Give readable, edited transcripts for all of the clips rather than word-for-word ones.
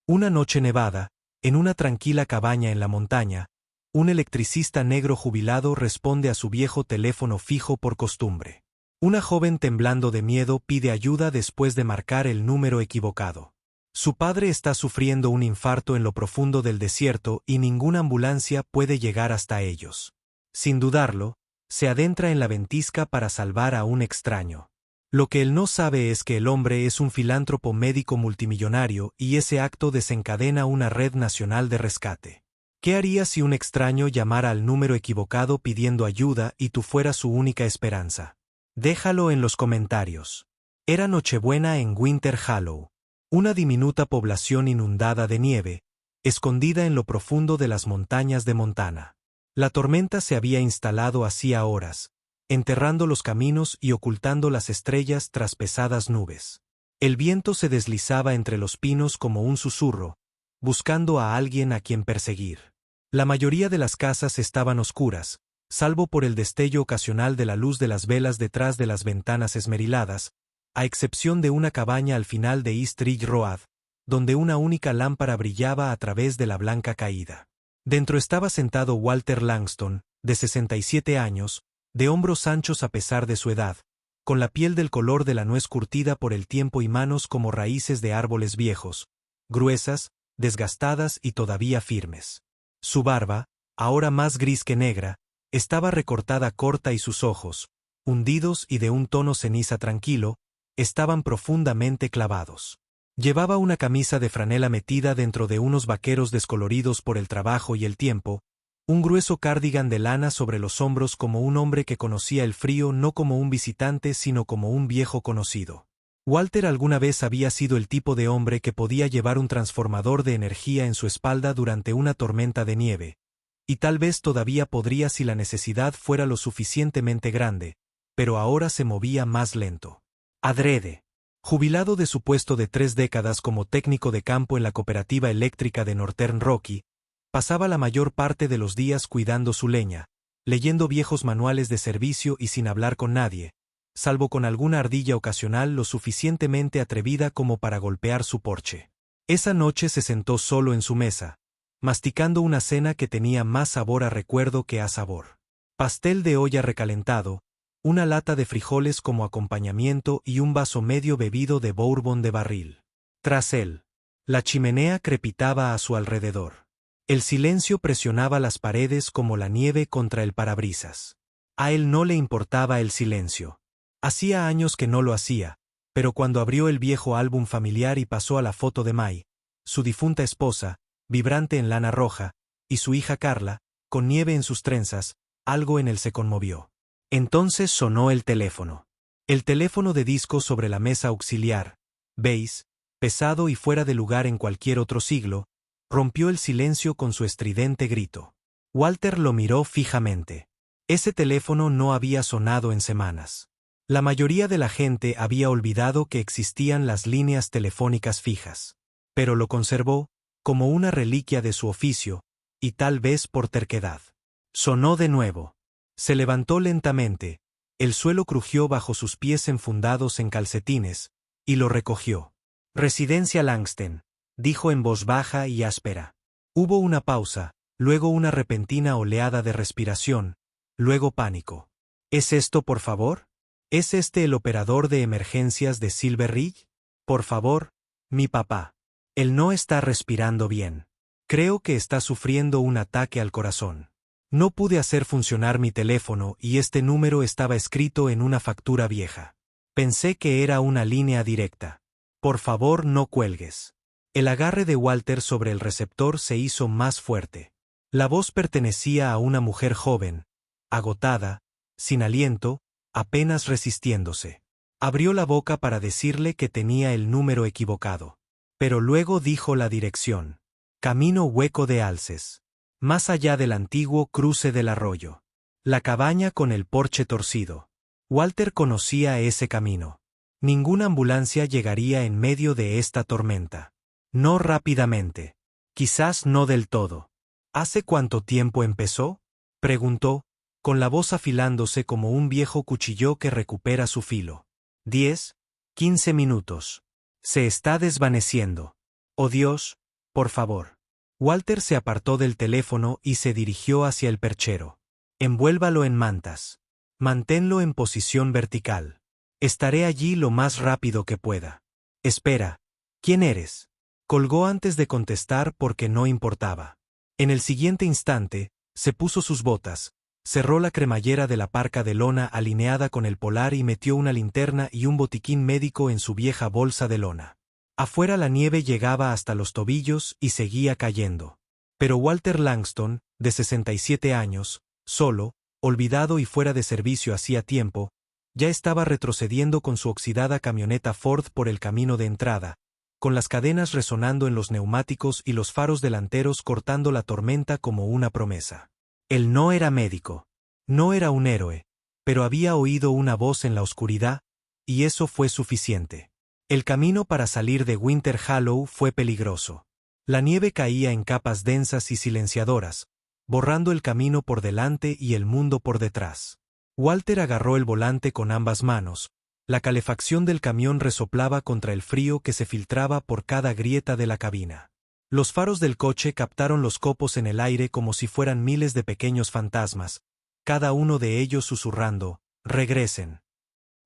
Una noche nevada, en una tranquila cabaña en la montaña, un electricista negro jubilado responde a su viejo teléfono fijo por costumbre. Una joven temblando de miedo pide ayuda después de marcar el número equivocado. Su padre está sufriendo un infarto en lo profundo del desierto y ninguna ambulancia puede llegar hasta ellos. Sin dudarlo, se adentra en la ventisca para salvar a un extraño. Lo que él no sabe es que el hombre es un filántropo médico multimillonario y ese acto desencadena una red nacional de rescate. ¿Qué harías si un extraño llamara al número equivocado pidiendo ayuda y tú fueras su única esperanza? Déjalo en los comentarios. Era Nochebuena en Winter Hollow, una diminuta población inundada de nieve, escondida en lo profundo de las montañas de Montana. La tormenta se había instalado hacía horas, enterrando los caminos y ocultando las estrellas tras pesadas nubes. El viento se deslizaba entre los pinos como un susurro, buscando a alguien a quien perseguir. La mayoría de las casas estaban oscuras, salvo por el destello ocasional de la luz de las velas detrás de las ventanas esmeriladas, a excepción de una cabaña al final de East Ridge Road, donde una única lámpara brillaba a través de la blanca caída. Dentro estaba sentado Walter Langston, de 67 años, de hombros anchos a pesar de su edad, con la piel del color de la nuez curtida por el tiempo y manos como raíces de árboles viejos, gruesas, desgastadas y todavía firmes. Su barba, ahora más gris que negra, estaba recortada corta y sus ojos, hundidos y de un tono ceniza tranquilo, estaban profundamente clavados. Llevaba una camisa de franela metida dentro de unos vaqueros descoloridos por el trabajo y el tiempo, un grueso cardigan de lana sobre los hombros como un hombre que conocía el frío no como un visitante sino como un viejo conocido. Walter alguna vez había sido el tipo de hombre que podía llevar un transformador de energía en su espalda durante una tormenta de nieve, y tal vez todavía podría si la necesidad fuera lo suficientemente grande, pero ahora se movía más lento. Adrede. Jubilado de su puesto de 3 décadas como técnico de campo en la cooperativa eléctrica de Northern Rocky, pasaba la mayor parte de los días cuidando su leña, leyendo viejos manuales de servicio y sin hablar con nadie, salvo con alguna ardilla ocasional lo suficientemente atrevida como para golpear su porche. Esa noche se sentó solo en su mesa, masticando una cena que tenía más sabor a recuerdo que a sabor. Pastel de olla recalentado, una lata de frijoles como acompañamiento y un vaso medio bebido de bourbon de barril. Tras él, la chimenea crepitaba a su alrededor. El silencio presionaba las paredes como la nieve contra el parabrisas. A él no le importaba el silencio. Hacía años que no lo hacía, pero cuando abrió el viejo álbum familiar y pasó a la foto de May, su difunta esposa, vibrante en lana roja, y su hija Carla, con nieve en sus trenzas, algo en él se conmovió. Entonces sonó el teléfono. El teléfono de disco sobre la mesa auxiliar, beige, pesado y fuera de lugar en cualquier otro siglo, rompió el silencio con su estridente grito. Walter lo miró fijamente. Ese teléfono no había sonado en semanas. La mayoría de la gente había olvidado que existían las líneas telefónicas fijas. Pero lo conservó, como una reliquia de su oficio, y tal vez por terquedad. Sonó de nuevo. Se levantó lentamente, el suelo crujió bajo sus pies enfundados en calcetines, y lo recogió. Residencia Langston, dijo en voz baja y áspera. Hubo una pausa, luego una repentina oleada de respiración, luego pánico. ¿Es esto, por favor? ¿Es este el operador de emergencias de Silver Ridge? Por favor, mi papá. Él no está respirando bien. Creo que está sufriendo un ataque al corazón. No pude hacer funcionar mi teléfono y este número estaba escrito en una factura vieja. Pensé que era una línea directa. Por favor, no cuelgues. El agarre de Walter sobre el receptor se hizo más fuerte. La voz pertenecía a una mujer joven, agotada, sin aliento, apenas resistiéndose. Abrió la boca para decirle que tenía el número equivocado. Pero luego dijo la dirección. Camino Hueco de Alces. Más allá del antiguo cruce del arroyo. La cabaña con el porche torcido. Walter conocía ese camino. Ninguna ambulancia llegaría en medio de esta tormenta. No rápidamente. Quizás no del todo. ¿Hace cuánto tiempo empezó? Preguntó, con la voz afilándose como un viejo cuchillo que recupera su filo. 10, 15 minutos. Se está desvaneciendo. Oh Dios, por favor. Walter se apartó del teléfono y se dirigió hacia el perchero. Envuélvalo en mantas. Manténlo en posición vertical. Estaré allí lo más rápido que pueda. Espera. ¿Quién eres? Colgó antes de contestar porque no importaba. En el siguiente instante, se puso sus botas, cerró la cremallera de la parca de lona alineada con el polar y metió una linterna y un botiquín médico en su vieja bolsa de lona. Afuera la nieve llegaba hasta los tobillos y seguía cayendo. Pero Walter Langston, de 67 años, solo, olvidado y fuera de servicio hacía tiempo, ya estaba retrocediendo con su oxidada camioneta Ford por el camino de entrada, con las cadenas resonando en los neumáticos y los faros delanteros cortando la tormenta como una promesa. Él no era médico, no era un héroe, pero había oído una voz en la oscuridad, y eso fue suficiente. El camino para salir de Winter Hollow fue peligroso. La nieve caía en capas densas y silenciadoras, borrando el camino por delante y el mundo por detrás. Walter agarró el volante con ambas manos. La calefacción del camión resoplaba contra el frío que se filtraba por cada grieta de la cabina. Los faros del coche captaron los copos en el aire como si fueran miles de pequeños fantasmas, cada uno de ellos susurrando, «Regresen»,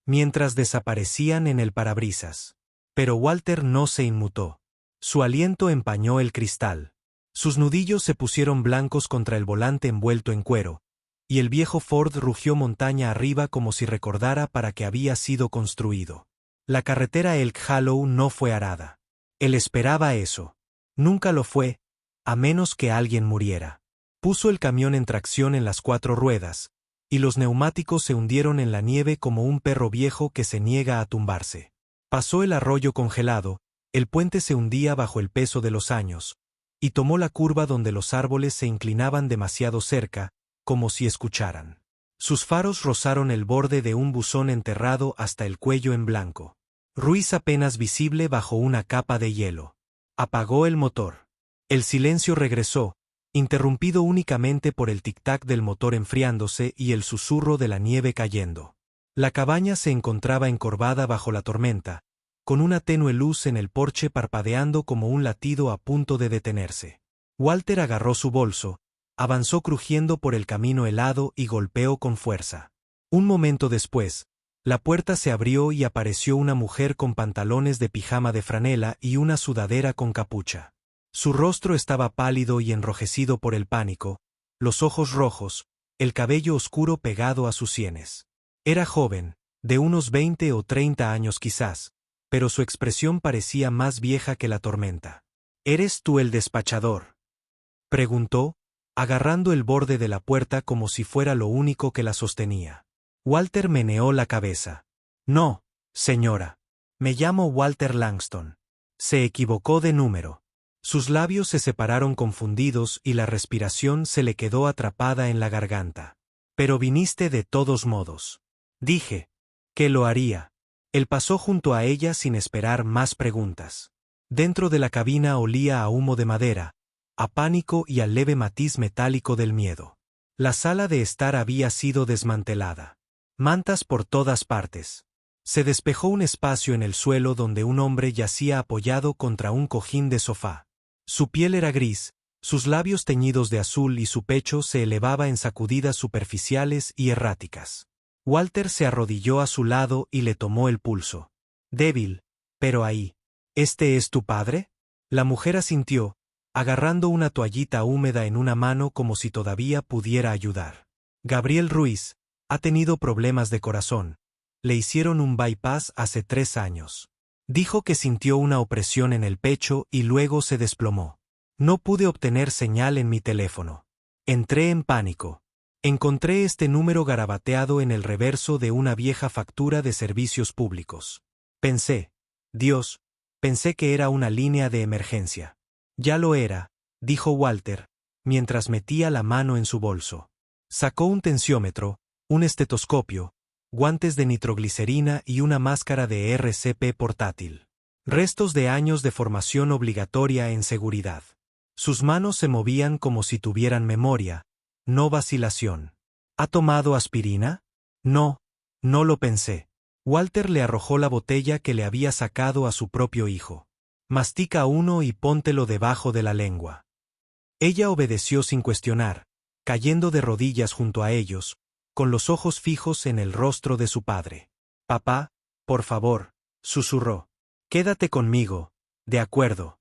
mientras desaparecían en el parabrisas. Pero Walter no se inmutó. Su aliento empañó el cristal. Sus nudillos se pusieron blancos contra el volante envuelto en cuero, y el viejo Ford rugió montaña arriba como si recordara para qué había sido construido. La carretera Elk Hollow no fue arada. Él esperaba eso. Nunca lo fue, a menos que alguien muriera. Puso el camión en tracción en las 4 ruedas, y los neumáticos se hundieron en la nieve como un perro viejo que se niega a tumbarse. Pasó el arroyo congelado, el puente se hundía bajo el peso de los años, y tomó la curva donde los árboles se inclinaban demasiado cerca, como si escucharan. Sus faros rozaron el borde de un buzón enterrado hasta el cuello en blanco. Ruiz apenas visible bajo una capa de hielo. Apagó el motor. El silencio regresó, interrumpido únicamente por el tic-tac del motor enfriándose y el susurro de la nieve cayendo. La cabaña se encontraba encorvada bajo la tormenta, con una tenue luz en el porche parpadeando como un latido a punto de detenerse. Walter agarró su bolso, avanzó crujiendo por el camino helado y golpeó con fuerza. Un momento después, la puerta se abrió y apareció una mujer con pantalones de pijama de franela y una sudadera con capucha. Su rostro estaba pálido y enrojecido por el pánico, los ojos rojos, el cabello oscuro pegado a sus sienes. Era joven, de unos 20 o 30 años quizás, pero su expresión parecía más vieja que la tormenta. ¿Eres tú el despachador?, preguntó, agarrando el borde de la puerta como si fuera lo único que la sostenía. Walter meneó la cabeza. No, señora. Me llamo Walter Langston. Se equivocó de número. Sus labios se separaron confundidos y la respiración se le quedó atrapada en la garganta. Pero viniste de todos modos. Dije que lo haría. Él pasó junto a ella sin esperar más preguntas. Dentro de la cabina olía a humo de madera, a pánico y al leve matiz metálico del miedo. La sala de estar había sido desmantelada. Mantas por todas partes. Se despejó un espacio en el suelo donde un hombre yacía apoyado contra un cojín de sofá. Su piel era gris, sus labios teñidos de azul y su pecho se elevaba en sacudidas superficiales y erráticas. Walter se arrodilló a su lado y le tomó el pulso. Débil, pero ahí. ¿Este es tu padre? La mujer asintió, agarrando una toallita húmeda en una mano como si todavía pudiera ayudar. Gabriel Ruiz ha tenido problemas de corazón. Le hicieron un bypass hace 3 años. Dijo que sintió una opresión en el pecho y luego se desplomó. No pude obtener señal en mi teléfono. Entré en pánico. Encontré este número garabateado en el reverso de una vieja factura de servicios públicos. Pensé, Dios, pensé que era una línea de emergencia. Ya lo era, dijo Walter, mientras metía la mano en su bolso. Sacó un tensiómetro, un estetoscopio, guantes de nitroglicerina y una máscara de RCP portátil. Restos de años de formación obligatoria en seguridad. Sus manos se movían como si tuvieran memoria, no vacilación. ¿Ha tomado aspirina? No, no lo pensé. Walter le arrojó la botella que le había sacado a su propio hijo. Mastica uno y póntelo debajo de la lengua. Ella obedeció sin cuestionar, cayendo de rodillas junto a ellos, con los ojos fijos en el rostro de su padre. Papá, por favor, susurró. Quédate conmigo, de acuerdo.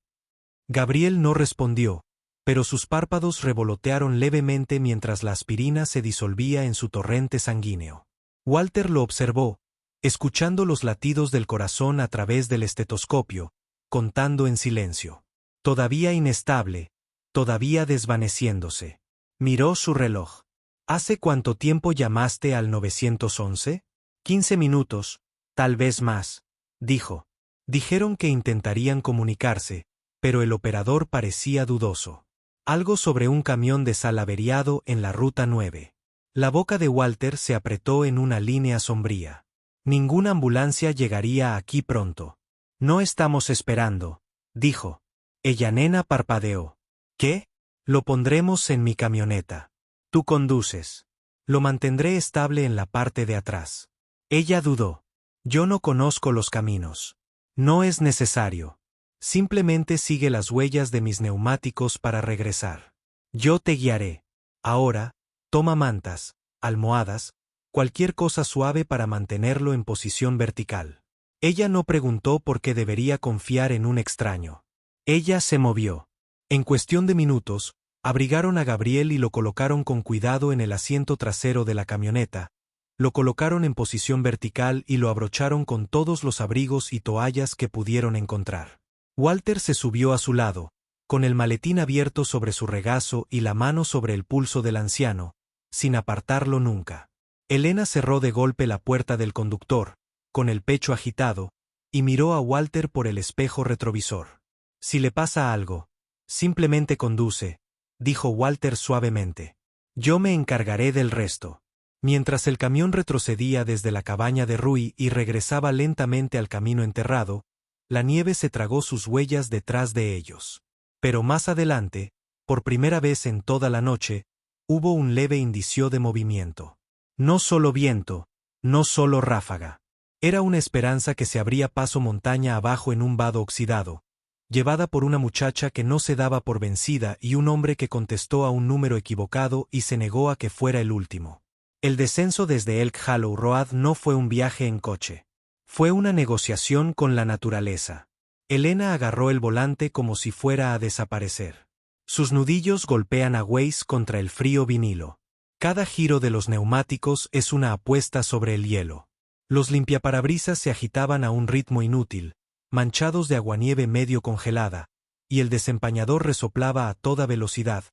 Gabriel no respondió, pero sus párpados revolotearon levemente mientras la aspirina se disolvía en su torrente sanguíneo. Walter lo observó, escuchando los latidos del corazón a través del estetoscopio, contando en silencio. Todavía inestable, todavía desvaneciéndose. Miró su reloj. ¿Hace cuánto tiempo llamaste al 911? 15 minutos, tal vez más, dijo. Dijeron que intentarían comunicarse, pero el operador parecía dudoso. Algo sobre un camión de sal averiado en la ruta 9. La boca de Walter se apretó en una línea sombría. Ninguna ambulancia llegaría aquí pronto. No estamos esperando, dijo. Nena parpadeó. ¿Qué? Lo pondremos en mi camioneta. Tú conduces. Lo mantendré estable en la parte de atrás. Ella dudó. Yo no conozco los caminos. No es necesario. Simplemente sigue las huellas de mis neumáticos para regresar. Yo te guiaré. Ahora, toma mantas, almohadas, cualquier cosa suave para mantenerlo en posición vertical. Ella no preguntó por qué debería confiar en un extraño. Ella se movió. En cuestión de minutos, abrigaron a Gabriel y lo colocaron con cuidado en el asiento trasero de la camioneta. Lo colocaron en posición vertical y lo abrocharon con todos los abrigos y toallas que pudieron encontrar. Walter se subió a su lado, con el maletín abierto sobre su regazo y la mano sobre el pulso del anciano, sin apartarlo nunca. Elena cerró de golpe la puerta del conductor, con el pecho agitado, y miró a Walter por el espejo retrovisor. Si le pasa algo, simplemente conduce, dijo Walter suavemente. Yo me encargaré del resto. Mientras el camión retrocedía desde la cabaña de Rui y regresaba lentamente al camino enterrado, la nieve se tragó sus huellas detrás de ellos. Pero más adelante, por primera vez en toda la noche, hubo un leve indicio de movimiento. No solo viento, no solo ráfaga. Era una esperanza que se abría paso montaña abajo en un vado oxidado, llevada por una muchacha que no se daba por vencida y un hombre que contestó a un número equivocado y se negó a que fuera el último. El descenso desde Elk Hollow Road no fue un viaje en coche. Fue una negociación con la naturaleza. Elena agarró el volante como si fuera a desaparecer. Sus nudillos golpean a Waze contra el frío vinilo. Cada giro de los neumáticos es una apuesta sobre el hielo. Los limpiaparabrisas se agitaban a un ritmo inútil, manchados de aguanieve medio congelada, y el desempañador resoplaba a toda velocidad,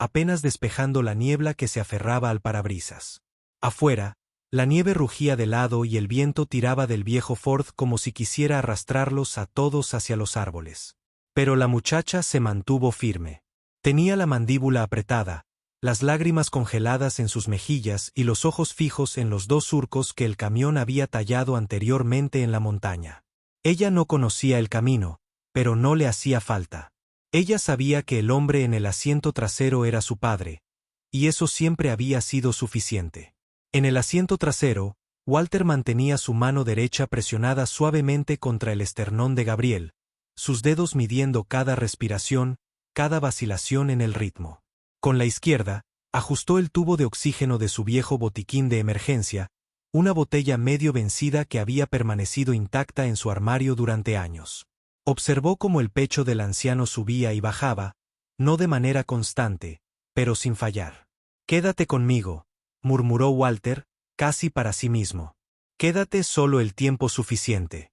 apenas despejando la niebla que se aferraba al parabrisas. Afuera, la nieve rugía de lado y el viento tiraba del viejo Ford como si quisiera arrastrarlos a todos hacia los árboles. Pero la muchacha se mantuvo firme. Tenía la mandíbula apretada, las lágrimas congeladas en sus mejillas y los ojos fijos en los dos surcos que el camión había tallado anteriormente en la montaña. Ella no conocía el camino, pero no le hacía falta. Ella sabía que el hombre en el asiento trasero era su padre, y eso siempre había sido suficiente. En el asiento trasero, Walter mantenía su mano derecha presionada suavemente contra el esternón de Gabriel, sus dedos midiendo cada respiración, cada vacilación en el ritmo. Con la izquierda, ajustó el tubo de oxígeno de su viejo botiquín de emergencia, una botella medio vencida que había permanecido intacta en su armario durante años. Observó cómo el pecho del anciano subía y bajaba, no de manera constante, pero sin fallar. «Quédate conmigo», murmuró Walter, casi para sí mismo. «Quédate solo el tiempo suficiente».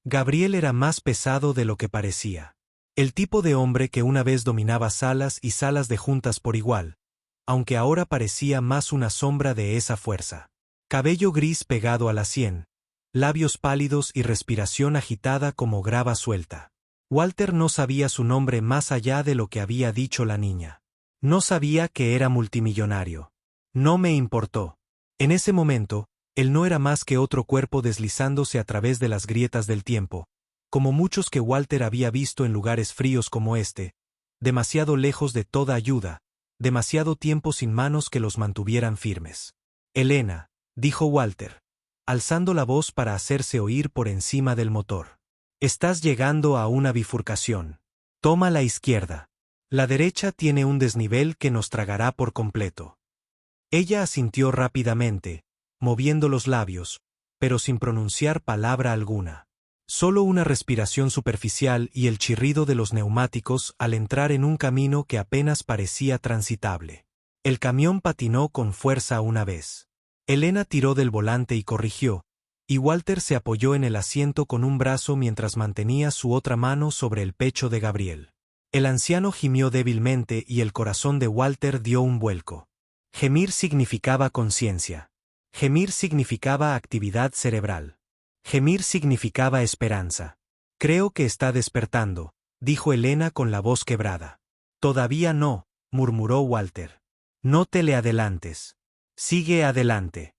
Gabriel era más pesado de lo que parecía. El tipo de hombre que una vez dominaba salas y salas de juntas por igual, aunque ahora parecía más una sombra de esa fuerza. Cabello gris pegado a la sien, labios pálidos y respiración agitada como grava suelta. Walter no sabía su nombre más allá de lo que había dicho la niña. No sabía que era multimillonario. No me importó. En ese momento, él no era más que otro cuerpo deslizándose a través de las grietas del tiempo, como muchos que Walter había visto en lugares fríos como este, demasiado lejos de toda ayuda, demasiado tiempo sin manos que los mantuvieran firmes. «Elena», dijo Walter, alzando la voz para hacerse oír por encima del motor. Estás llegando a una bifurcación. Toma la izquierda. La derecha tiene un desnivel que nos tragará por completo. Ella asintió rápidamente, moviendo los labios, pero sin pronunciar palabra alguna. Solo una respiración superficial y el chirrido de los neumáticos al entrar en un camino que apenas parecía transitable. El camión patinó con fuerza una vez. Elena tiró del volante y corrigió, y Walter se apoyó en el asiento con un brazo mientras mantenía su otra mano sobre el pecho de Gabriel. El anciano gimió débilmente y el corazón de Walter dio un vuelco. Gemir significaba conciencia. Gemir significaba actividad cerebral. Gemir significaba esperanza. Creo que está despertando, dijo Elena con la voz quebrada. Todavía no, murmuró Walter. No te le adelantes. Sigue adelante.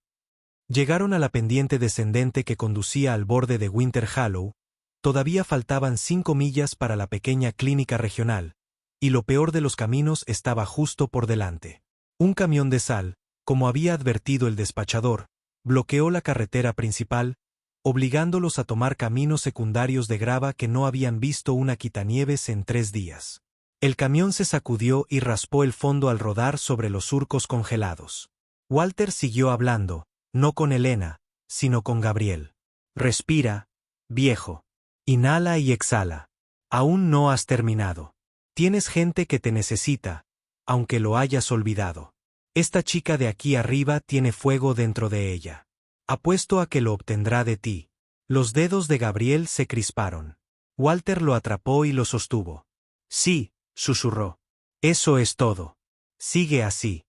Llegaron a la pendiente descendente que conducía al borde de Winter Hollow. Todavía faltaban 5 millas para la pequeña clínica regional, y lo peor de los caminos estaba justo por delante. Un camión de sal, como había advertido el despachador, bloqueó la carretera principal, obligándolos a tomar caminos secundarios de grava que no habían visto una quitanieves en 3 días. El camión se sacudió y raspó el fondo al rodar sobre los surcos congelados. Walter siguió hablando, no con Elena, sino con Gabriel. Respira, viejo. Inhala y exhala. Aún no has terminado. Tienes gente que te necesita, aunque lo hayas olvidado. Esta chica de aquí arriba tiene fuego dentro de ella. Apuesto a que lo obtendrá de ti. Los dedos de Gabriel se crisparon. Walter lo atrapó y lo sostuvo. Sí, susurró. Eso es todo. Sigue así.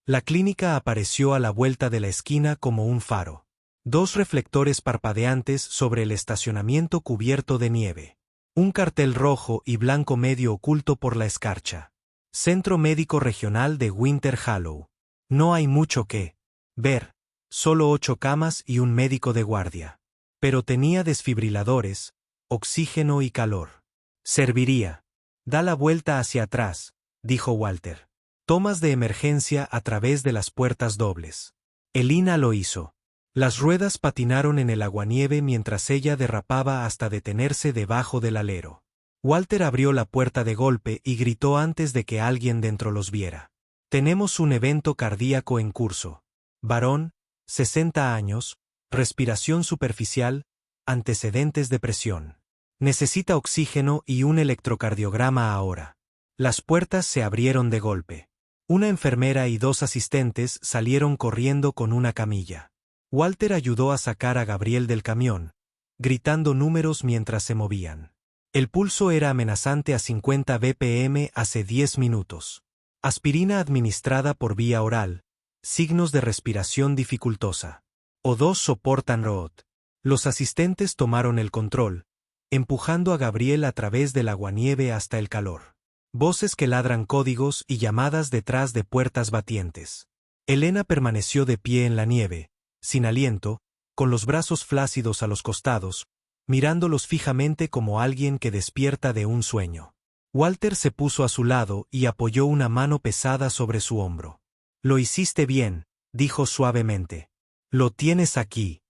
La clínica apareció a la vuelta de la esquina como un faro. 2 reflectores parpadeantes sobre el estacionamiento cubierto de nieve. Un cartel rojo y blanco medio oculto por la escarcha. Centro Médico Regional de Winter Hollow. No hay mucho que ver, solo 8 camas y un médico de guardia. Pero tenía desfibriladores, oxígeno y calor. Serviría. Da la vuelta hacia atrás, dijo Walter. Tomas de emergencia a través de las puertas dobles. Elena lo hizo. Las ruedas patinaron en el aguanieve mientras ella derrapaba hasta detenerse debajo del alero. Walter abrió la puerta de golpe y gritó antes de que alguien dentro los viera. Tenemos un evento cardíaco en curso. Varón, 60 años, respiración superficial, antecedentes de presión. Necesita oxígeno y un electrocardiograma ahora. Las puertas se abrieron de golpe. Una enfermera y 2 asistentes salieron corriendo con una camilla. Walter ayudó a sacar a Gabriel del camión, gritando números mientras se movían. El pulso era amenazante a 50 bpm hace 10 minutos. Aspirina administrada por vía oral, signos de respiración dificultosa. O2 soportan ROT. Los asistentes tomaron el control, empujando a Gabriel a través del aguanieve hasta el calor. Voces que ladran códigos y llamadas detrás de puertas batientes. Elena permaneció de pie en la nieve, sin aliento, con los brazos flácidos a los costados, mirándolos fijamente como alguien que despierta de un sueño. Walter se puso a su lado y apoyó una mano pesada sobre su hombro. Lo hiciste bien, dijo suavemente. Lo tienes aquí.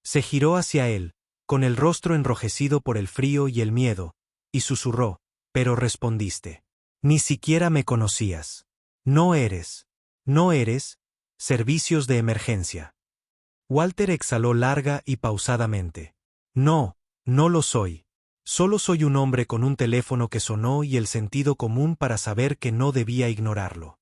Se giró hacia él, con el rostro enrojecido por el frío y el miedo, y susurró, pero respondiste. Ni siquiera me conocías. No eres, servicios de emergencia. Walter exhaló larga y pausadamente. No, no lo soy. Solo soy un hombre con un teléfono que sonó y el sentido común para saber que no debía ignorarlo.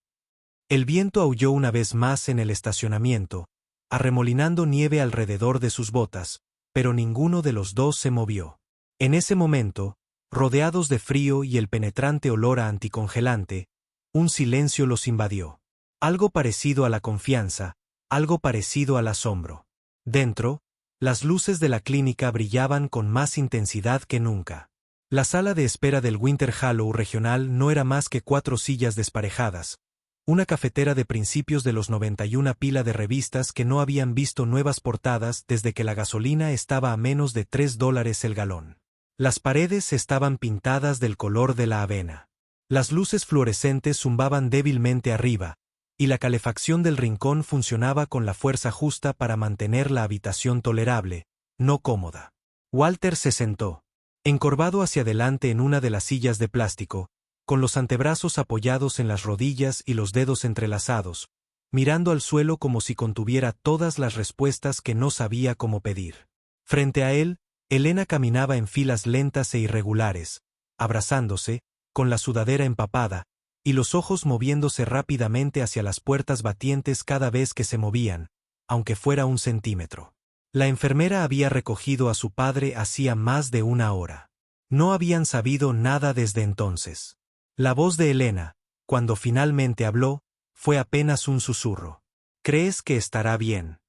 El viento aulló una vez más en el estacionamiento, arremolinando nieve alrededor de sus botas, pero ninguno de los dos se movió. En ese momento, rodeados de frío y el penetrante olor a anticongelante, un silencio los invadió. Algo parecido a la confianza, algo parecido al asombro. Dentro, las luces de la clínica brillaban con más intensidad que nunca. La sala de espera del Winter Hollow regional no era más que 4 sillas desparejadas, una cafetera de principios de los 90 y una pila de revistas que no habían visto nuevas portadas desde que la gasolina estaba a menos de $3 el galón. Las paredes estaban pintadas del color de la avena. Las luces fluorescentes zumbaban débilmente arriba, y la calefacción del rincón funcionaba con la fuerza justa para mantener la habitación tolerable, no cómoda. Walter se sentó, encorvado hacia adelante en una de las sillas de plástico, con los antebrazos apoyados en las rodillas y los dedos entrelazados, mirando al suelo como si contuviera todas las respuestas que no sabía cómo pedir. Frente a él, Elena caminaba en filas lentas e irregulares, abrazándose, con la sudadera empapada, y los ojos moviéndose rápidamente hacia las puertas batientes cada vez que se movían, aunque fuera 1 centímetro. La enfermera había recogido a su padre hacía más de 1 hora. No habían sabido nada desde entonces. La voz de Elena, cuando finalmente habló, fue apenas un susurro. ¿Crees que estará bien?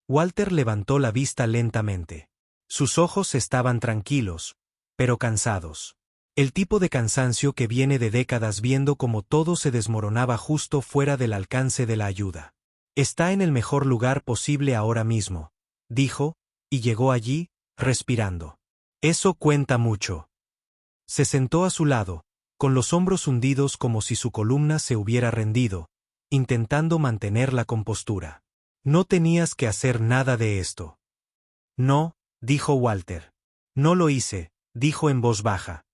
Walter levantó la vista lentamente. Sus ojos estaban tranquilos, pero cansados. El tipo de cansancio que viene de décadas viendo cómo todo se desmoronaba justo fuera del alcance de la ayuda. Está en el mejor lugar posible ahora mismo, dijo, y llegó allí, respirando. Eso cuenta mucho. Se sentó a su lado, con los hombros hundidos como si su columna se hubiera rendido, intentando mantener la compostura. No tenías que hacer nada de esto. No, dijo Walter. No lo hice, dijo en voz baja.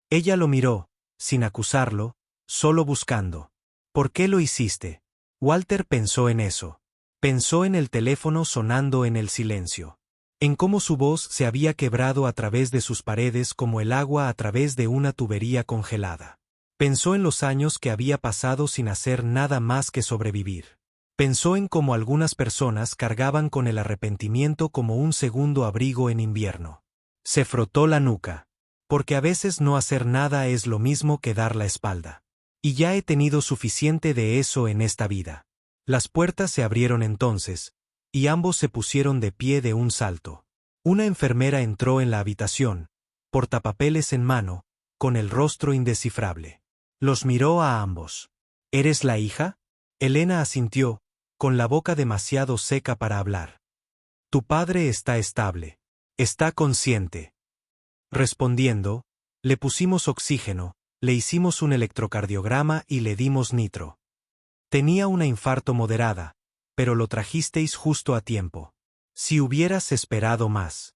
Ella lo miró, sin acusarlo, solo buscando. ¿Por qué lo hiciste? Walter pensó en eso. Pensó en el teléfono sonando en el silencio. En cómo su voz se había quebrado a través de sus paredes como el agua a través de una tubería congelada. Pensó en los años que había pasado sin hacer nada más que sobrevivir. Pensó en cómo algunas personas cargaban con el arrepentimiento como un segundo abrigo en invierno. Se frotó la nuca. Porque a veces no hacer nada es lo mismo que dar la espalda. Y ya he tenido suficiente de eso en esta vida. Las puertas se abrieron entonces, y ambos se pusieron de pie de un salto. Una enfermera entró en la habitación, portapapeles en mano, con el rostro indescifrable. Los miró a ambos. ¿Eres la hija? Elena asintió, con la boca demasiado seca para hablar. Tu padre está estable. Está consciente. Respondiendo, le pusimos oxígeno, le hicimos un electrocardiograma y le dimos nitro. Tenía una infarto moderada, pero lo trajisteis justo a tiempo. Si hubieras esperado más.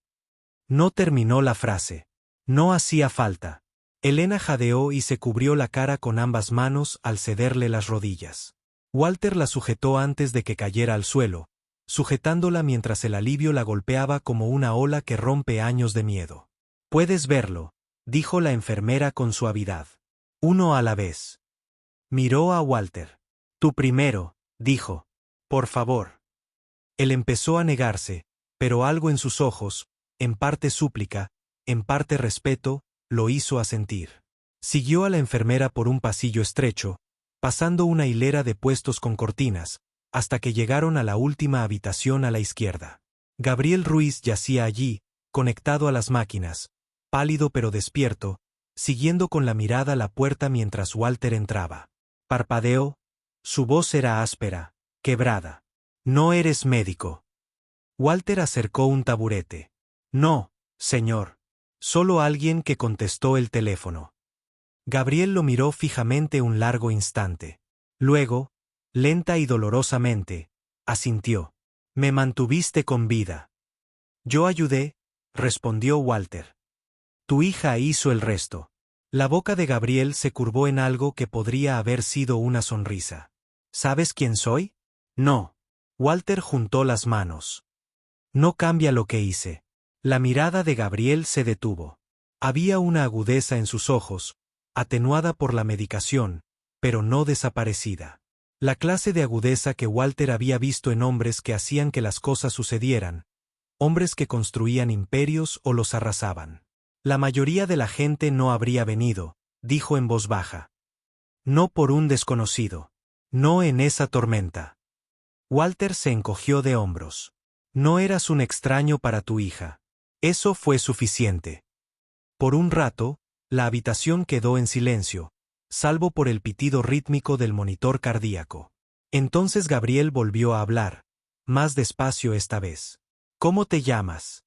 No terminó la frase. No hacía falta. Elena jadeó y se cubrió la cara con ambas manos al cederle las rodillas. Walter la sujetó antes de que cayera al suelo, sujetándola mientras el alivio la golpeaba como una ola que rompe años de miedo. Puedes verlo, dijo la enfermera con suavidad. Uno a la vez. Miró a Walter. Tú primero, dijo. Por favor. Él empezó a negarse, pero algo en sus ojos, en parte súplica, en parte respeto, lo hizo asentir. Siguió a la enfermera por un pasillo estrecho, pasando una hilera de puestos con cortinas, hasta que llegaron a la última habitación a la izquierda. Gabriel Ruiz yacía allí, conectado a las máquinas, pálido pero despierto, siguiendo con la mirada la puerta mientras Walter entraba. Parpadeó, su voz era áspera, quebrada. No eres médico. Walter acercó un taburete. No, señor. Solo alguien que contestó el teléfono. Gabriel lo miró fijamente un largo instante. Luego, lenta y dolorosamente, asintió. Me mantuviste con vida. Yo ayudé, respondió Walter. Tu hija hizo el resto. La boca de Gabriel se curvó en algo que podría haber sido una sonrisa. ¿Sabes quién soy? No. Walter juntó las manos. No cambia lo que hice. La mirada de Gabriel se detuvo. Había una agudeza en sus ojos, atenuada por la medicación, pero no desaparecida. La clase de agudeza que Walter había visto en hombres que hacían que las cosas sucedieran, hombres que construían imperios o los arrasaban. La mayoría de la gente no habría venido, dijo en voz baja. No por un desconocido. No en esa tormenta. Walter se encogió de hombros. No eras un extraño para tu hija. Eso fue suficiente. Por un rato, la habitación quedó en silencio, salvo por el pitido rítmico del monitor cardíaco. Entonces Gabriel volvió a hablar, más despacio esta vez. ¿Cómo te llamas?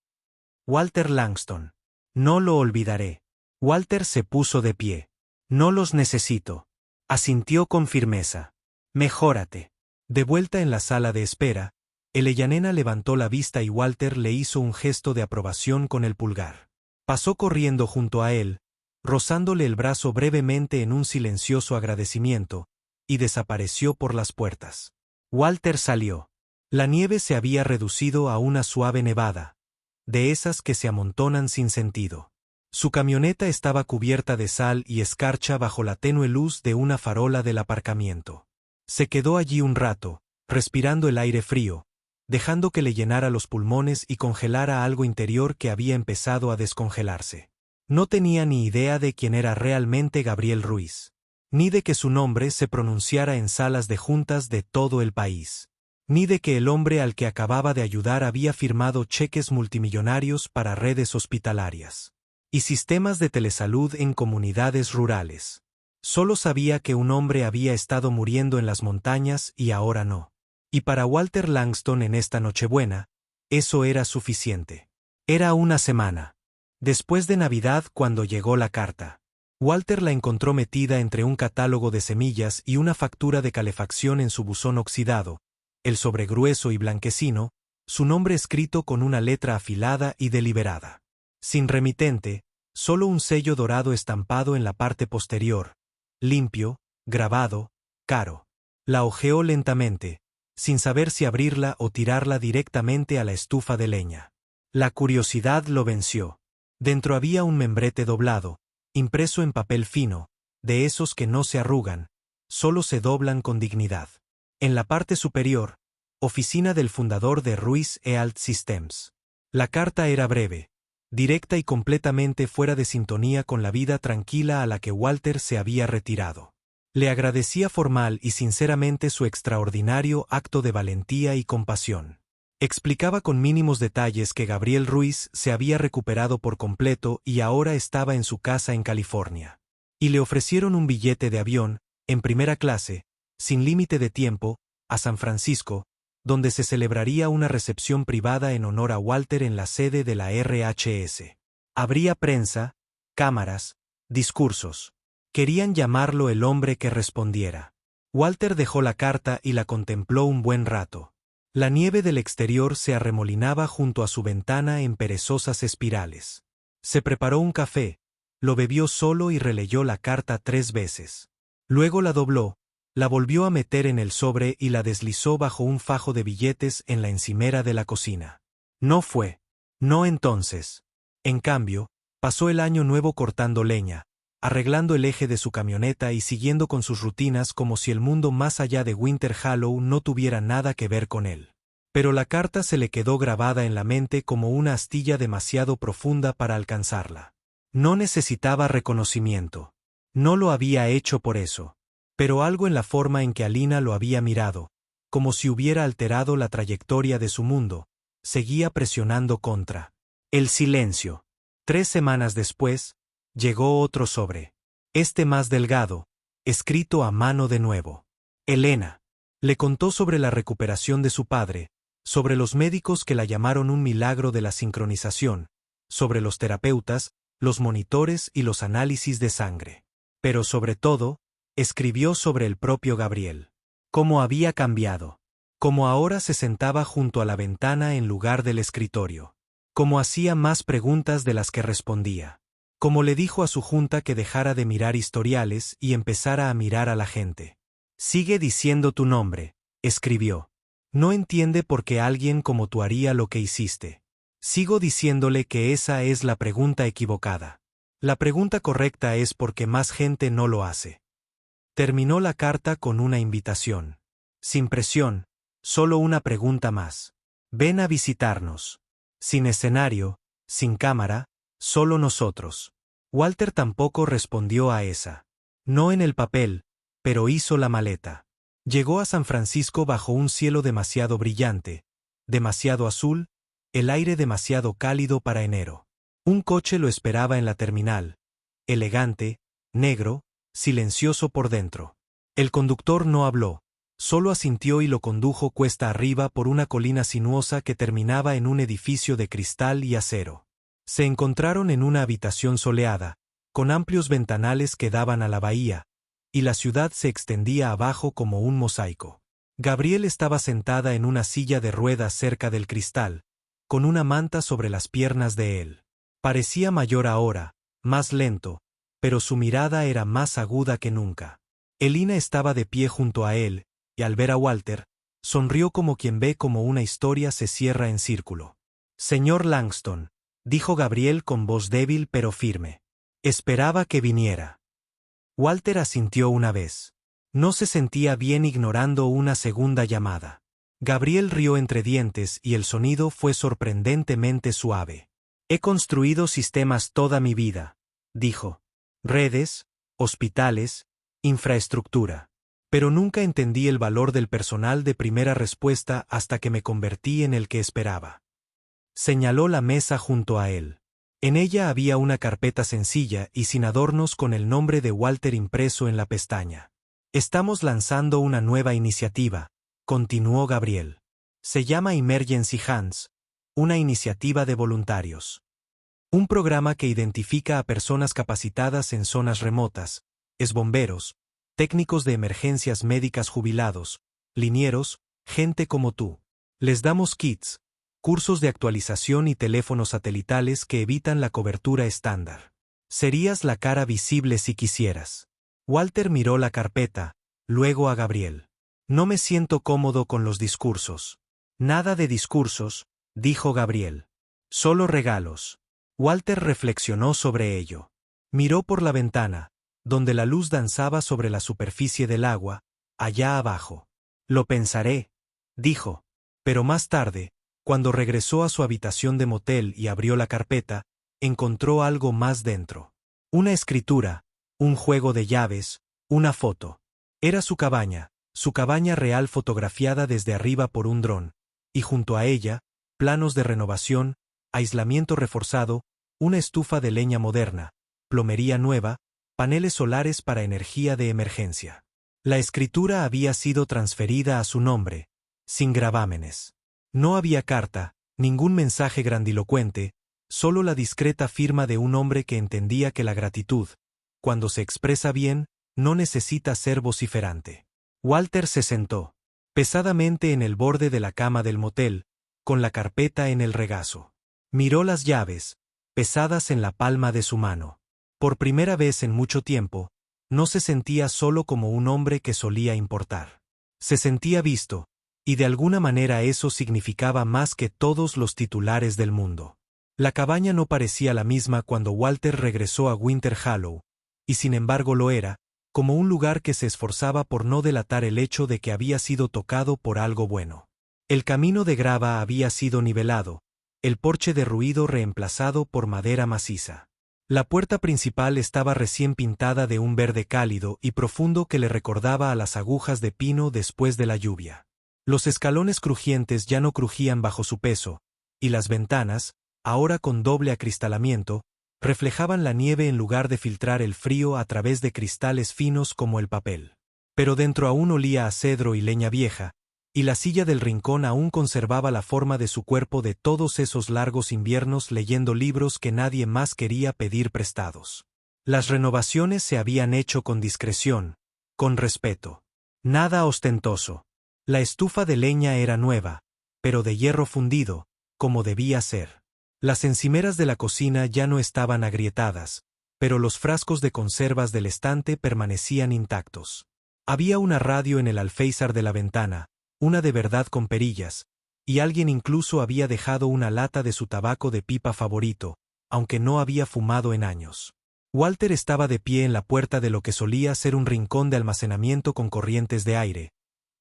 Walter Langston. No lo olvidaré. Walter se puso de pie. No los necesito. Asintió con firmeza. Mejórate. De vuelta en la sala de espera, Elena levantó la vista y Walter le hizo un gesto de aprobación con el pulgar. Pasó corriendo junto a él, rozándole el brazo brevemente en un silencioso agradecimiento, y desapareció por las puertas. Walter salió. La nieve se había reducido a una suave nevada, de esas que se amontonan sin sentido. Su camioneta estaba cubierta de sal y escarcha bajo la tenue luz de una farola del aparcamiento. Se quedó allí un rato, respirando el aire frío, dejando que le llenara los pulmones y congelara algo interior que había empezado a descongelarse. No tenía ni idea de quién era realmente Gabriel Ruiz, ni de que su nombre se pronunciara en salas de juntas de todo el país, ni de que el hombre al que acababa de ayudar había firmado cheques multimillonarios para redes hospitalarias y sistemas de telesalud en comunidades rurales. Solo sabía que un hombre había estado muriendo en las montañas y ahora no. Y para Walter Langston en esta Nochebuena, eso era suficiente. Era una semana después de Navidad cuando llegó la carta. Walter la encontró metida entre un catálogo de semillas y una factura de calefacción en su buzón oxidado, el sobre grueso y blanquecino, su nombre escrito con una letra afilada y deliberada. Sin remitente, solo un sello dorado estampado en la parte posterior, limpio, grabado, caro. La hojeó lentamente, sin saber si abrirla o tirarla directamente a la estufa de leña. La curiosidad lo venció. Dentro había un membrete doblado, impreso en papel fino, de esos que no se arrugan, solo se doblan con dignidad. En la parte superior, oficina del fundador de Ruiz Ealt Systems. La carta era breve, directa y completamente fuera de sintonía con la vida tranquila a la que Walter se había retirado. Le agradecía formal y sinceramente su extraordinario acto de valentía y compasión. Explicaba con mínimos detalles que Gabriel Ruiz se había recuperado por completo y ahora estaba en su casa en California. Y le ofrecieron un billete de avión, en primera clase, sin límite de tiempo, a San Francisco, donde se celebraría una recepción privada en honor a Walter en la sede de la RHS. Habría prensa, cámaras, discursos. Querían llamarlo el hombre que respondiera. Walter dejó la carta y la contempló un buen rato. La nieve del exterior se arremolinaba junto a su ventana en perezosas espirales. Se preparó un café, lo bebió solo y releyó la carta 3 veces. Luego la dobló, la volvió a meter en el sobre y la deslizó bajo un fajo de billetes en la encimera de la cocina. No fue. No entonces. En cambio, pasó el año nuevo cortando leña, arreglando el eje de su camioneta y siguiendo con sus rutinas como si el mundo más allá de Winter Hollow no tuviera nada que ver con él. Pero la carta se le quedó grabada en la mente como una astilla demasiado profunda para alcanzarla. No necesitaba reconocimiento. No lo había hecho por eso. Pero algo en la forma en que Alina lo había mirado, como si hubiera alterado la trayectoria de su mundo, seguía presionando contra. El silencio. 3 semanas después, llegó otro sobre. Este más delgado, escrito a mano de nuevo. Elena. Le contó sobre la recuperación de su padre, sobre los médicos que la llamaron un milagro de la sincronización, sobre los terapeutas, los monitores y los análisis de sangre. Pero sobre todo, escribió sobre el propio Gabriel. Cómo había cambiado. Cómo ahora se sentaba junto a la ventana en lugar del escritorio. Cómo hacía más preguntas de las que respondía. Como le dijo a su junta que dejara de mirar historiales y empezara a mirar a la gente. Sigue diciendo tu nombre, escribió. No entiende por qué alguien como tú haría lo que hiciste. Sigo diciéndole que esa es la pregunta equivocada. La pregunta correcta es por qué más gente no lo hace. Terminó la carta con una invitación. Sin presión, solo una pregunta más. Ven a visitarnos. Sin escenario, sin cámara, solo nosotros. Walter tampoco respondió a esa. No en el papel, pero hizo la maleta. Llegó a San Francisco bajo un cielo demasiado brillante, demasiado azul, el aire demasiado cálido para enero. Un coche lo esperaba en la terminal, elegante, negro, silencioso por dentro. El conductor no habló, solo asintió y lo condujo cuesta arriba por una colina sinuosa que terminaba en un edificio de cristal y acero. Se encontraron en una habitación soleada, con amplios ventanales que daban a la bahía, y la ciudad se extendía abajo como un mosaico. Gabriel estaba sentada en una silla de ruedas cerca del cristal, con una manta sobre las piernas de él. Parecía mayor ahora, más lento, pero su mirada era más aguda que nunca. Elina estaba de pie junto a él, y al ver a Walter, sonrió como quien ve cómo una historia se cierra en círculo. «Señor Langston», dijo Gabriel con voz débil pero firme. «Esperaba que viniera». Walter asintió una vez. No se sentía bien ignorando una segunda llamada. Gabriel rió entre dientes y el sonido fue sorprendentemente suave. «He construido sistemas toda mi vida», dijo. «Redes, hospitales, infraestructura. Pero nunca entendí el valor del personal de primera respuesta hasta que me convertí en el que esperaba». Señaló la mesa junto a él. En ella había una carpeta sencilla y sin adornos con el nombre de Walter impreso en la pestaña. «Estamos lanzando una nueva iniciativa», continuó Gabriel. «Se llama Emergency Hands, una iniciativa de voluntarios. Un programa que identifica a personas capacitadas en zonas remotas, bomberos, técnicos de emergencias médicas jubilados, linieros, gente como tú. Les damos kits, cursos de actualización y teléfonos satelitales que evitan la cobertura estándar. Serías la cara visible si quisieras». Walter miró la carpeta, luego a Gabriel. «No me siento cómodo con los discursos». «Nada de discursos», dijo Gabriel. «Solo regalos». Walter reflexionó sobre ello. Miró por la ventana, donde la luz danzaba sobre la superficie del agua, allá abajo. «Lo pensaré», dijo. Pero más tarde, cuando regresó a su habitación de motel y abrió la carpeta, encontró algo más dentro. Una escritura, un juego de llaves, una foto. Era su cabaña real fotografiada desde arriba por un dron, y junto a ella, planos de renovación, aislamiento reforzado, una estufa de leña moderna, plomería nueva, paneles solares para energía de emergencia. La escritura había sido transferida a su nombre, sin gravámenes. No había carta, ningún mensaje grandilocuente, solo la discreta firma de un hombre que entendía que la gratitud, cuando se expresa bien, no necesita ser vociferante. Walter se sentó, pesadamente en el borde de la cama del motel, con la carpeta en el regazo. Miró las llaves, pesadas en la palma de su mano. Por primera vez en mucho tiempo, no se sentía solo como un hombre que solía importar. Se sentía visto, y de alguna manera eso significaba más que todos los titulares del mundo. La cabaña no parecía la misma cuando Walter regresó a Winter Hollow, y sin embargo lo era, como un lugar que se esforzaba por no delatar el hecho de que había sido tocado por algo bueno. El camino de grava había sido nivelado, el porche derruido reemplazado por madera maciza. La puerta principal estaba recién pintada de un verde cálido y profundo que le recordaba a las agujas de pino después de la lluvia. Los escalones crujientes ya no crujían bajo su peso, y las ventanas, ahora con doble acristalamiento, reflejaban la nieve en lugar de filtrar el frío a través de cristales finos como el papel. Pero dentro aún olía a cedro y leña vieja, y la silla del rincón aún conservaba la forma de su cuerpo de todos esos largos inviernos leyendo libros que nadie más quería pedir prestados. Las renovaciones se habían hecho con discreción, con respeto. Nada ostentoso. La estufa de leña era nueva, pero de hierro fundido, como debía ser. Las encimeras de la cocina ya no estaban agrietadas, pero los frascos de conservas del estante permanecían intactos. Había una radio en el alféizar de la ventana, una de verdad con perillas, y alguien incluso había dejado una lata de su tabaco de pipa favorito, aunque no había fumado en años. Walter estaba de pie en la puerta de lo que solía ser un rincón de almacenamiento con corrientes de aire,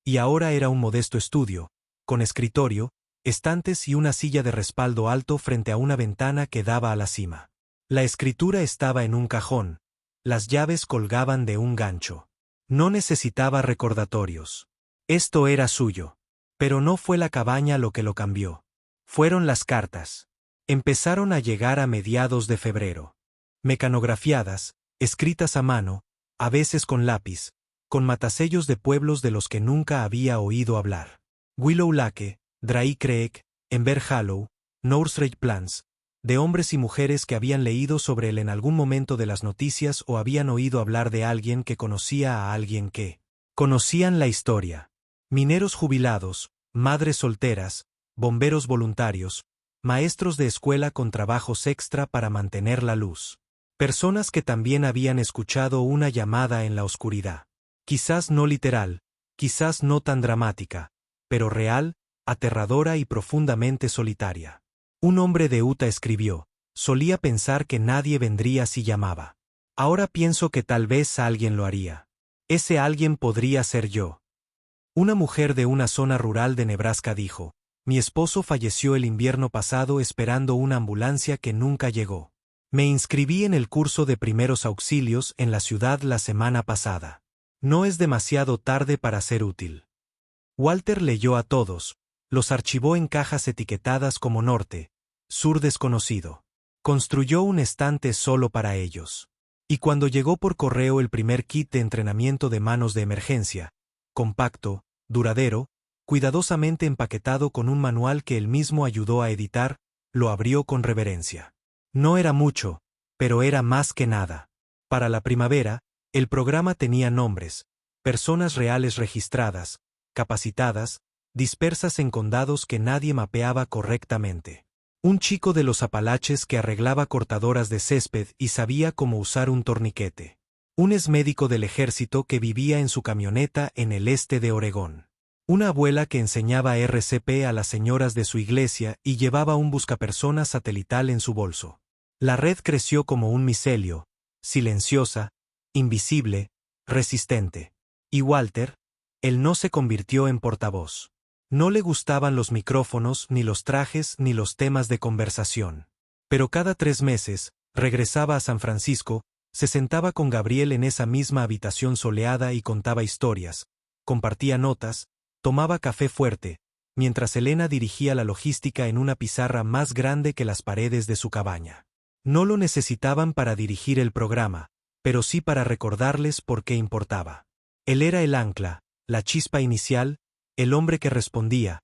y ahora era un modesto estudio, con escritorio, estantes y una silla de respaldo alto frente a una ventana que daba a la cima. La escritura estaba en un cajón, las llaves colgaban de un gancho. No necesitaba recordatorios. Esto era suyo. Pero no fue la cabaña lo que lo cambió. Fueron las cartas. Empezaron a llegar a mediados de febrero. Mecanografiadas, escritas a mano, a veces con lápiz, con matasellos de pueblos de los que nunca había oído hablar. Willow Lake, Dry Creek, Ember Hollow, Northridge Plans, de hombres y mujeres que habían leído sobre él en algún momento de las noticias o habían oído hablar de alguien que conocía a alguien que conocían la historia. Mineros jubilados, madres solteras, bomberos voluntarios, maestros de escuela con trabajos extra para mantener la luz. Personas que también habían escuchado una llamada en la oscuridad. Quizás no literal, quizás no tan dramática, pero real, aterradora y profundamente solitaria. Un hombre de Utah escribió: solía pensar que nadie vendría si llamaba. Ahora pienso que tal vez alguien lo haría. Ese alguien podría ser yo. Una mujer de una zona rural de Nebraska dijo: mi esposo falleció el invierno pasado esperando una ambulancia que nunca llegó. Me inscribí en el curso de primeros auxilios en la ciudad la semana pasada. No es demasiado tarde para ser útil. Walter leyó a todos, los archivó en cajas etiquetadas como norte, sur desconocido. Construyó un estante solo para ellos. Y cuando llegó por correo el primer kit de entrenamiento de manos de emergencia, compacto, duradero, cuidadosamente empaquetado con un manual que él mismo ayudó a editar, lo abrió con reverencia. No era mucho, pero era más que nada. Para la primavera, el programa tenía nombres, personas reales registradas, capacitadas, dispersas en condados que nadie mapeaba correctamente. Un chico de los Apalaches que arreglaba cortadoras de césped y sabía cómo usar un torniquete. Un exmédico del ejército que vivía en su camioneta en el este de Oregón. Una abuela que enseñaba RCP a las señoras de su iglesia y llevaba un buscapersonas satelital en su bolso. La red creció como un micelio, silenciosa, invisible, resistente. Y Walter, él no se convirtió en portavoz. No le gustaban los micrófonos, ni los trajes, ni los temas de conversación. Pero cada 3 meses, regresaba a San Francisco, se sentaba con Gabriel en esa misma habitación soleada y contaba historias, compartía notas, tomaba café fuerte, mientras Elena dirigía la logística en una pizarra más grande que las paredes de su cabaña. No lo necesitaban para dirigir el programa, pero sí para recordarles por qué importaba. Él era el ancla, la chispa inicial, el hombre que respondía,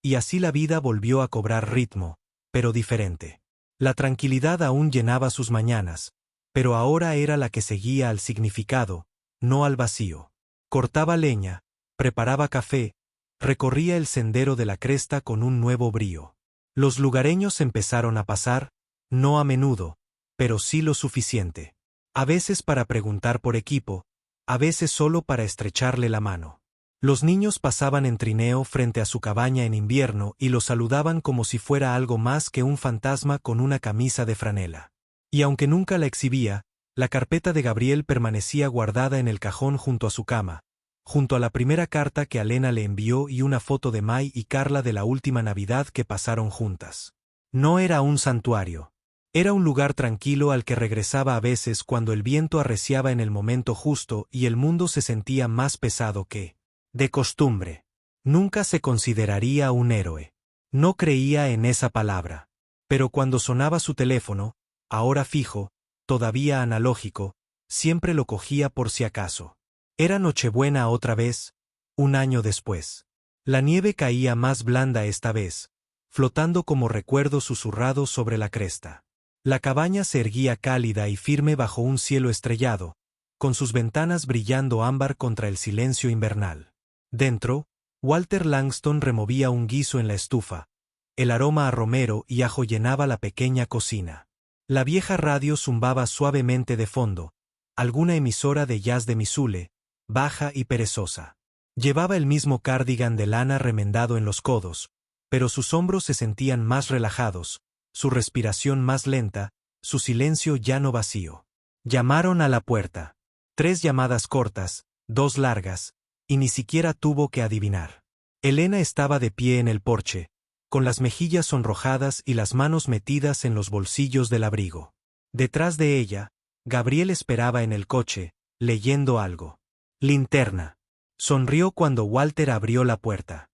y así la vida volvió a cobrar ritmo, pero diferente. La tranquilidad aún llenaba sus mañanas, pero ahora era la que seguía al significado, no al vacío. Cortaba leña, preparaba café, recorría el sendero de la cresta con un nuevo brío. Los lugareños empezaron a pasar, no a menudo, pero sí lo suficiente. A veces para preguntar por equipo, a veces solo para estrecharle la mano. Los niños pasaban en trineo frente a su cabaña en invierno y lo saludaban como si fuera algo más que un fantasma con una camisa de franela. Y aunque nunca la exhibía, la carpeta de Gabriel permanecía guardada en el cajón junto a su cama, junto a la primera carta que Elena le envió y una foto de May y Carla de la última Navidad que pasaron juntas. No era un santuario. Era un lugar tranquilo al que regresaba a veces cuando el viento arreciaba en el momento justo y el mundo se sentía más pesado que, de costumbre. Nunca se consideraría un héroe. No creía en esa palabra. Pero cuando sonaba su teléfono, ahora fijo, todavía analógico, siempre lo cogía por si acaso. Era Nochebuena otra vez, un año después. La nieve caía más blanda esta vez, flotando como recuerdo susurrado sobre la cresta. La cabaña se erguía cálida y firme bajo un cielo estrellado, con sus ventanas brillando ámbar contra el silencio invernal. Dentro, Walter Langston removía un guiso en la estufa. El aroma a romero y ajo llenaba la pequeña cocina. La vieja radio zumbaba suavemente de fondo, alguna emisora de jazz de Missoula, baja y perezosa. Llevaba el mismo cardigan de lana remendado en los codos, pero sus hombros se sentían más relajados, su respiración más lenta, su silencio ya no vacío. Llamaron a la puerta. 3 llamadas cortas, 2 largas, y ni siquiera tuvo que adivinar. Elena estaba de pie en el porche, con las mejillas sonrojadas y las manos metidas en los bolsillos del abrigo. Detrás de ella, Gabriel esperaba en el coche, leyendo algo. Linterna. Sonrió cuando Walter abrió la puerta.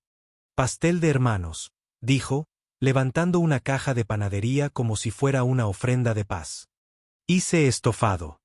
Pastel de hermanos, dijo, levantando una caja de panadería como si fuera una ofrenda de paz. Hice estofado.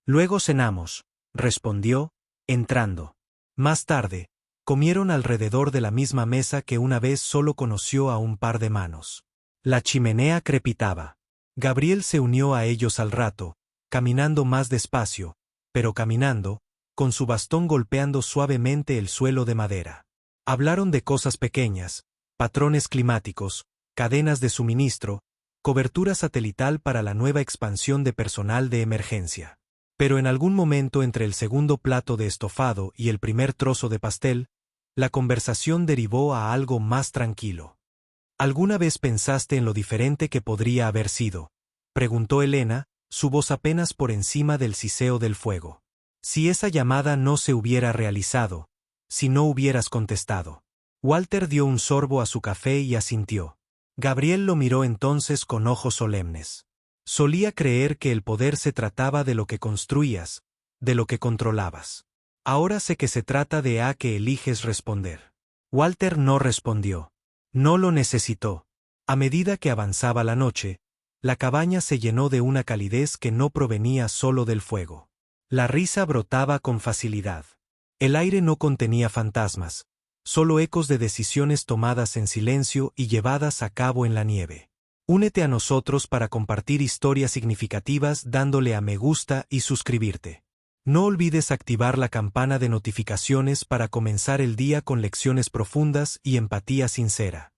Luego cenamos, respondió, entrando. Más tarde, comieron alrededor de la misma mesa que una vez solo conoció a un par de manos. La chimenea crepitaba. Gabriel se unió a ellos al rato, caminando más despacio, pero caminando, con su bastón golpeando suavemente el suelo de madera. Hablaron de cosas pequeñas, patrones climáticos, cadenas de suministro, cobertura satelital para la nueva expansión de personal de emergencia. Pero en algún momento entre el segundo plato de estofado y el primer trozo de pastel, la conversación derivó a algo más tranquilo. ¿Alguna vez pensaste en lo diferente que podría haber sido?, preguntó Elena, su voz apenas por encima del siseo del fuego. Si esa llamada no se hubiera realizado, si no hubieras contestado. Walter dio un sorbo a su café y asintió. Gabriel lo miró entonces con ojos solemnes. Solía creer que el poder se trataba de lo que construías, de lo que controlabas. Ahora sé que se trata de a que eliges responder. Walter no respondió. No lo necesitó. A medida que avanzaba la noche, la cabaña se llenó de una calidez que no provenía solo del fuego. La risa brotaba con facilidad. El aire no contenía fantasmas, solo ecos de decisiones tomadas en silencio y llevadas a cabo en la nieve. Únete a nosotros para compartir historias significativas dándole a me gusta y suscribirte. No olvides activar la campana de notificaciones para comenzar el día con lecciones profundas y empatía sincera.